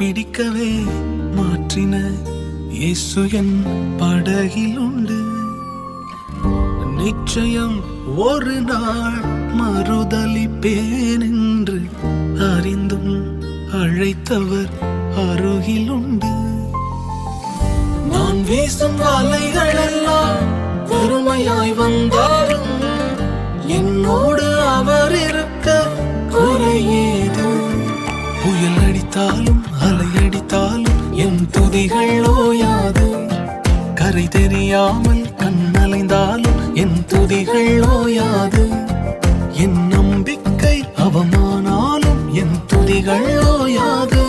பிடிக்கவே மாற்றின இயேசு என் படகில் உண்டு. நிச்சயம் ஒரு நாள் மறுதலிப்பேன் என்று அறிந்தும் அழைத்தவர் அருகில் உண்டு. நான் வீசும் அலைகள் எல்லாம் பெருமையாய் வந்தாலும் என்னோடு அவர் இருக்க குறையேது. புயல் அடித்தாலும் அலை அடித்தாலும் என் துதிகள் ஓயாது. கரை தெரியாமல் கண்ணலைந்தாலும் என் துதிகள் ஓயாது. என் நம்பிக்கை அவமானாலும் என் துதிகள் ஓயாது.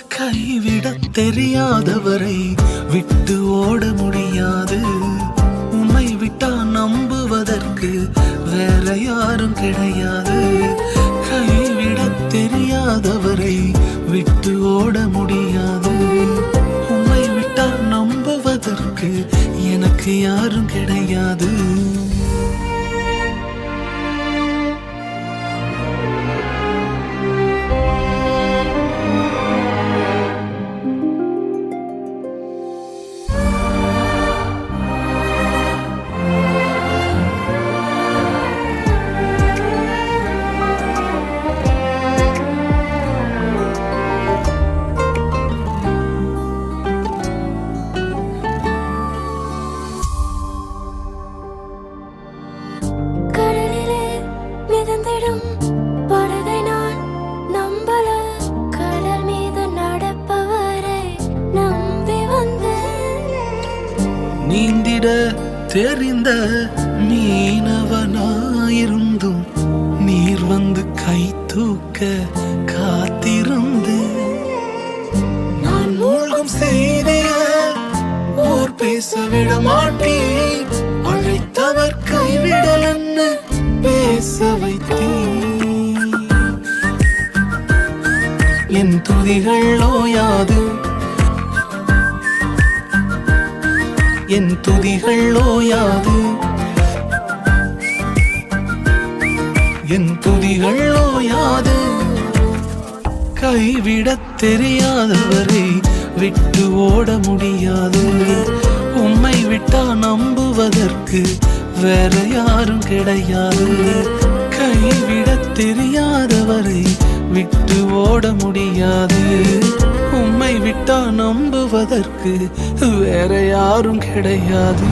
கைவிடத் தெரியாதவரை விட்டு ஓட முடியாது. உம்மை விட்டா நம்புவதற்கு வேற யாரும் கிடையாது. கைவிடத் தெரியாதவரை விட்டு ஓட முடியாது. உம்மை விட்டா நம்புவதற்கு எனக்கு யாரும் கிடையாது. படகை நான் நம்பல, கடல் மீது நடப்பவரை நம்பி வந்தேன். நீந்திட தெரிந்த மீனவனாயிருந்தும் நீர் வந்து கை தூக்க காத்திருந்து. நான் மூழ்கும் செய்திய ஊர் பேச விட மாட்டேன். அழைத்தவர் கைவிடலன்னு பேச வைத்தேன். என் துதிகள் ஓயாது. என் துதிகள் ஓயாது. என் துதிகள் ஓயாது. கைவிடத் தெரியாதவரை விட்டு ஓட முடியாது. உம்மை விட்டா நம்புவதற்கு வேற யாரும் கிடையாது. கைவிடத் தெரியாதவரை விட்டு ஓட முடியாது. உம்மை விட்டா நம்புவதற்கு வேற யாரும் கிடையாது.